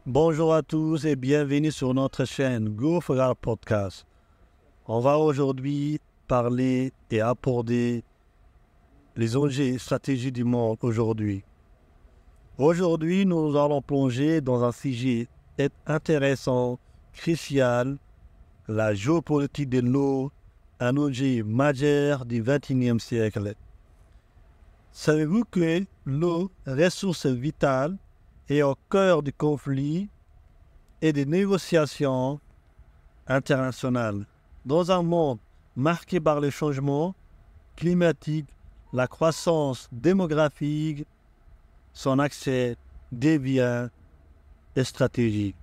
Bonjour à tous et bienvenue sur notre chaîne Go for Our Podcast. On va aujourd'hui parler et aborder les enjeux et stratégies du monde aujourd'hui. Aujourd'hui, nous allons plonger dans un sujet intéressant, crucial, la géopolitique de l'eau, un enjeu majeur du XXIe siècle. Savez-vous que l'eau, ressource vitale, est au cœur du conflit et des négociations internationales. Dans un monde marqué par le changement climatique, la croissance démographique, son accès devient stratégique.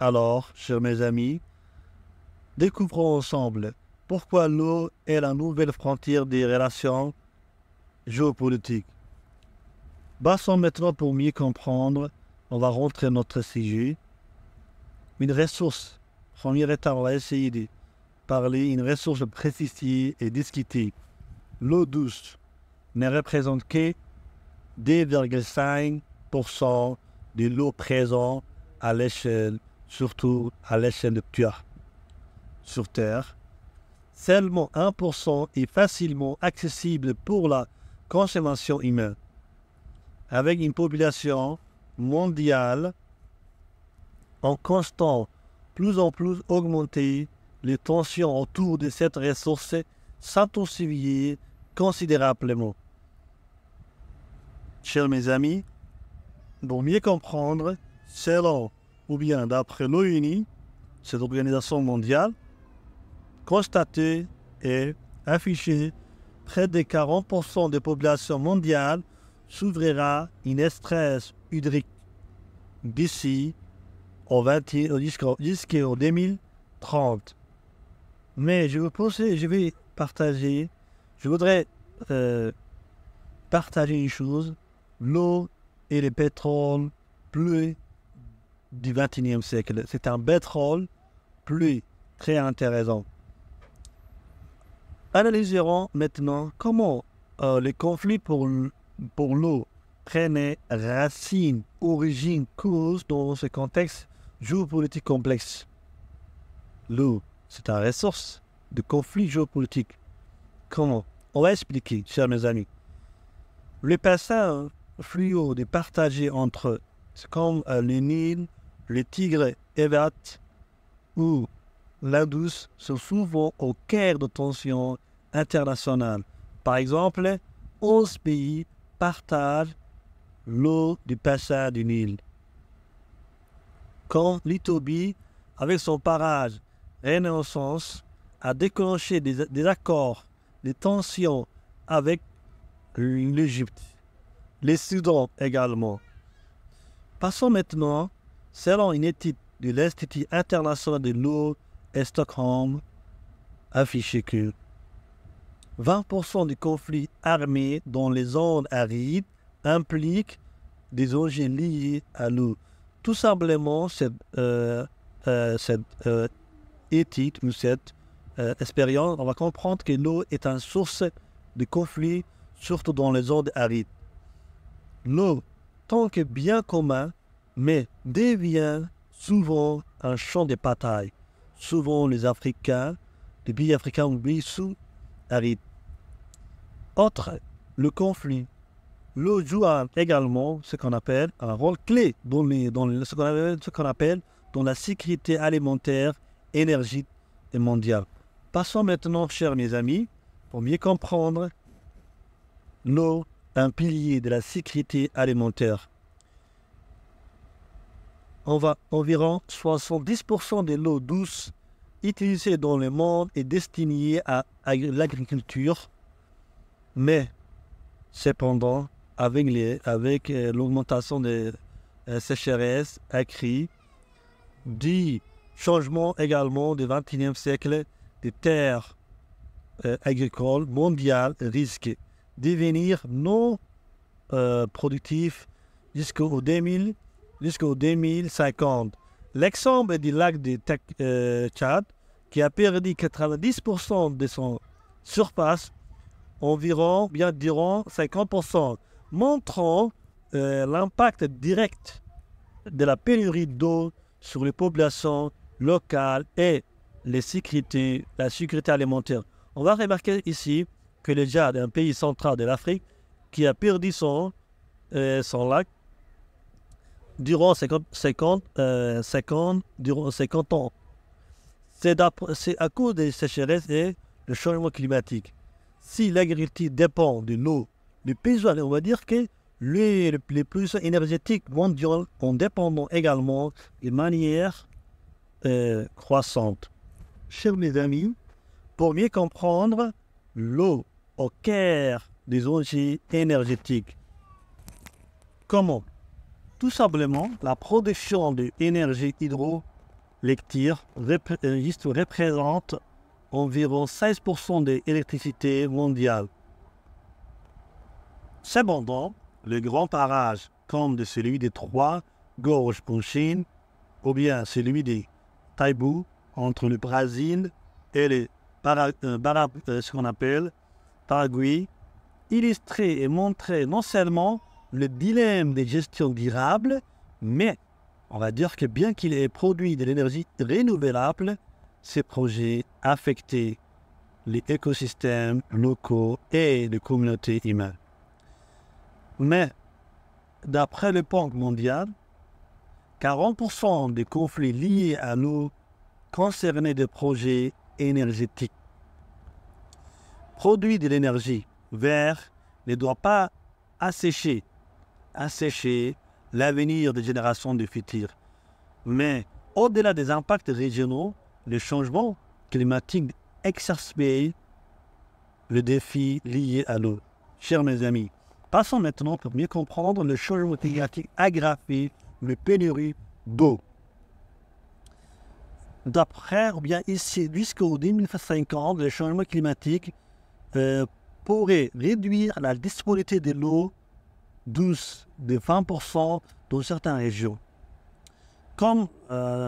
Alors, chers mes amis, découvrons ensemble pourquoi l'eau est la nouvelle frontière des relations géopolitiques. Passons maintenant pour mieux comprendre, on va rentrer dans notre sujet. Une ressource, première étape, on va essayer de parler une ressource précisée et discutée. L'eau douce ne représente que 2,5% de l'eau présente à l'échelle, surtout à l'échelle de Terre. Sur Terre, seulement 1% est facilement accessible pour la consommation humaine. Avec une population mondiale en constant, plus en plus augmentée, les tensions autour de cette ressource s'intensifient considérablement. Chers mes amis, pour mieux comprendre, selon ou bien d'après l'ONU, cette organisation mondiale, constaté et affiché près de 40% des populations mondiales souffrira une stress hydrique d'ici jusqu'en 2030. Mais je voudrais partager une chose. L'eau et le pétrole plus du XXIe siècle. C'est un pétrole plus très intéressant. Analyserons maintenant comment les conflits pour l'eau prennent racine, origine, cause dans ce contexte géopolitique complexe. L'eau, c'est une ressource de conflit géopolitique. Comment? On va expliquer, chers mes amis. Les bassins fluviaux partagés entre eux, c'est comme le Nil, le Tigre, Euphrate ou l'Indus sont souvent au cœur de tensions internationales. Par exemple, 11 pays partagent l'eau du bassin du Nil. Quand l'Éthiopie, avec son barrage Renaissance, a déclenché des accords, des tensions avec l'Égypte, les Soudan également. Passons maintenant, selon une étude de l'Institut international de l'eau et Stockholm, affiché que 20% des conflits armés dans les zones arides impliquent des enjeux liés à l'eau. Tout simplement, cette étude ou cette expérience, on va comprendre que l'eau est une source de conflits, surtout dans les zones arides. L'eau, tant que bien commun, mais devient souvent un champ de bataille. Souvent, les pays africains oublient sous-arides. Outre le conflit, l'eau joue également ce qu'on appelle un rôle clé dans ce qu'on appelle dans la sécurité alimentaire, énergétique et mondiale. Passons maintenant, chers mes amis, pour mieux comprendre l'eau, un pilier de la sécurité alimentaire. Environ 70% de l'eau douce utilisée dans le monde est destinée à l'agriculture, mais cependant, avec l'augmentation des sécheresses accrues, du changement également du XXIe siècle, des terres agricoles mondiales risquent de devenir non productives jusqu'au 2050. L'exemple du lac de Tchad, qui a perdu 90% de son surface, environ 50%, montrant l'impact direct de la pénurie d'eau sur les populations locales et la sécurité alimentaire. On va remarquer ici que le Tchad est un pays central de l'Afrique qui a perdu son lac durant 50 ans. C'est à cause des sécheresses et du changement climatique. Si l'agriculture dépend de l'eau, les paysans, on va dire que les produits énergétiques mondiaux en dépendent également de manière croissante. Chers mes amis, pour mieux comprendre l'eau au cœur des enjeux énergétiques. Comment? Tout simplement, la production d'énergie hydroélectrique représente environ 16% de l'électricité mondiale. Cependant, les grands barrages, comme celui des Trois Gorges en Chine, ou bien celui de Taïbou, entre le Brésil et ce qu'on appelle Paraguay, illustraient et montraient non seulement le dilemme de gestion durable, mais on va dire que bien qu'il ait produit de l'énergie renouvelable, ces projets affectaient les écosystèmes locaux et les communautés humaines. Mais, d'après le Banque mondiale, 40% des conflits liés à l'eau concernaient des projets énergétiques. Produire de l'énergie verte ne doit pas assécher l'avenir des générations du futur. Mais au-delà des impacts régionaux, le changement climatique exacerbe le défi lié à l'eau. Chers mes amis, passons maintenant pour mieux comprendre le changement climatique aggravé les pénuries d'eau. D'après, ou bien ici, jusqu'au 2050, le changement climatique pourrait réduire la disponibilité de l'eau douce de 20% dans certaines régions. Comme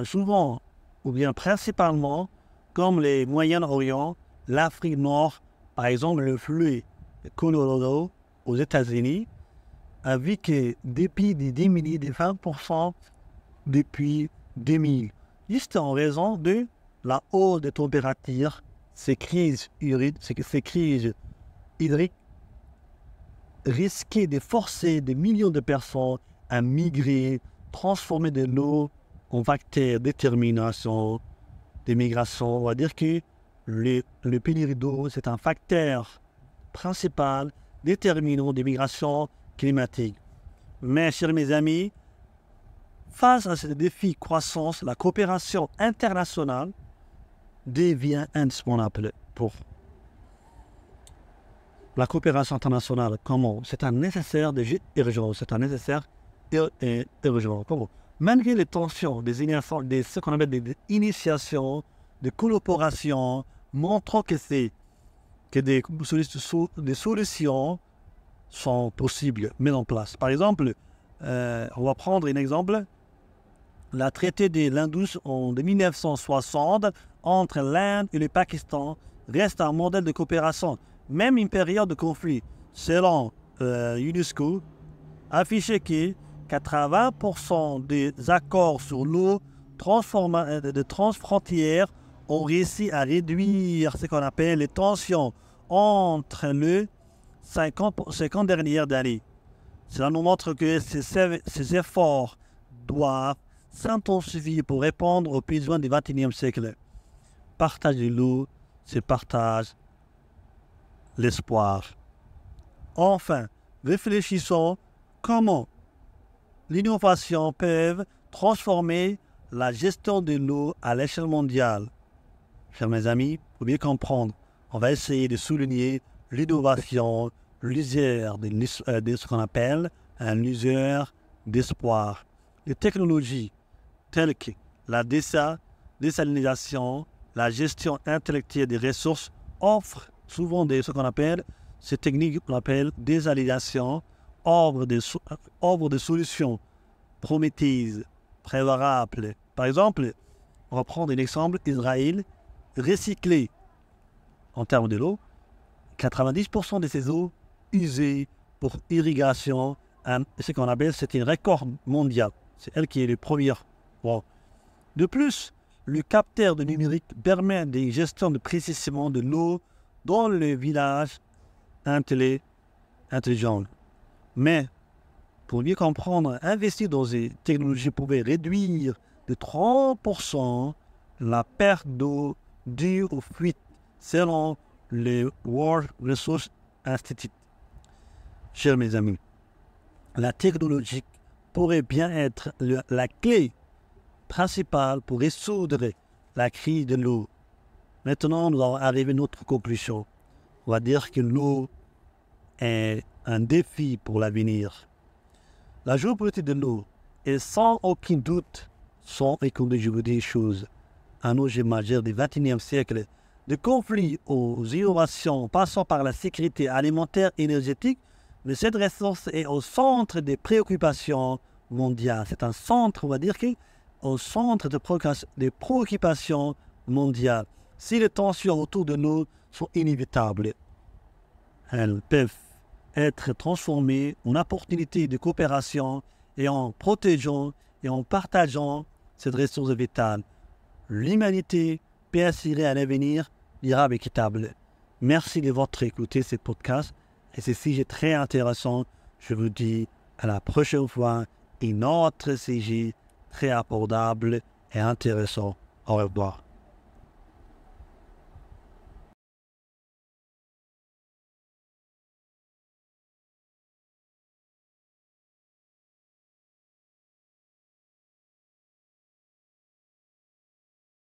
souvent, ou bien principalement, comme les Moyen-Orient, l'Afrique Nord, par exemple le fleuve Colorado aux États-Unis, a vu que depuis diminué de 20% depuis 2000, juste en raison de la hausse des températures, ces crises hydriques risquaient de forcer des millions de personnes à migrer, transformer de l'eau en facteur de détermination des migrations. On va dire que le pénurie d'eau, c'est un facteur principal déterminant des migrations climatiques. Mais, chers mes amis, face à ce défi croissance, la coopération internationale devient indispensable pour la coopération internationale. Comment? C'est un nécessaire urgent. C'est un nécessaire urgent. Comment? Malgré les tensions ce qu'on appelle des initiations, de collaboration, montrant que des solutions sont possibles, mises en place. Par exemple, on va prendre un exemple. Le traité de l'Indus en 1960 entre l'Inde et le Pakistan reste un modèle de coopération, même en période de conflit. Selon UNESCO, affiché que 80% des accords sur l'eau transfrontières ont réussi à réduire ce qu'on appelle les tensions entre les 50 dernières années. Cela nous montre que ces efforts doivent s'intensifier pour répondre aux besoins du XXIe siècle. Partager l'eau, c'est partage l'espoir. Enfin, réfléchissons comment l'innovation peut transformer la gestion de l'eau à l'échelle mondiale. Chers mes amis, pour bien comprendre, on va essayer de souligner l'innovation, l'usure de ce qu'on appelle un usure d'espoir. Les technologies telles que la désalinisation, la gestion intellectuelle des ressources offrent souvent ce qu'on appelle, ces techniques qu'on appelle désalinisation, offrent des solutions prometteuses, préférables. Par exemple, on va prendre un exemple, Israël, recycler en termes de l'eau, 90% de ces eaux usées pour irrigation, ce qu'on appelle, c'est un record mondial. C'est elle qui est le premier. Bon. De plus, le capteur de numérique permet des gestions de précisément de l'eau dans le village intelligent. Mais, pour mieux comprendre, investir dans ces technologies pouvait réduire de 30% la perte d'eau due aux fuites, selon le World Resources Institute. Chers mes amis, la technologie pourrait bien être la clé principale pour résoudre la crise de l'eau. Maintenant, nous allons arriver à notre conclusion. On va dire que l'eau est un défi pour l'avenir. La géopolitique de l'eau est sans aucun doute, sans écouter, je vous dis des choses, un enjeu majeur du XXIe siècle. De conflits aux innovations passant par la sécurité alimentaire et énergétique, mais cette ressource est au centre des préoccupations mondiales. C'est un centre, on va dire, au centre des préoccupations mondiales. Si les tensions autour de nous sont inévitables, elles peuvent être transformées en opportunités de coopération et en protégeant et en partageant cette ressource vitale. L'humanité peut assurer un avenir durable et équitable. Merci de votre écouter ce podcast et ce sujet très intéressant. Je vous dis à la prochaine fois, un autre sujet très abordable et intéressant. Au revoir.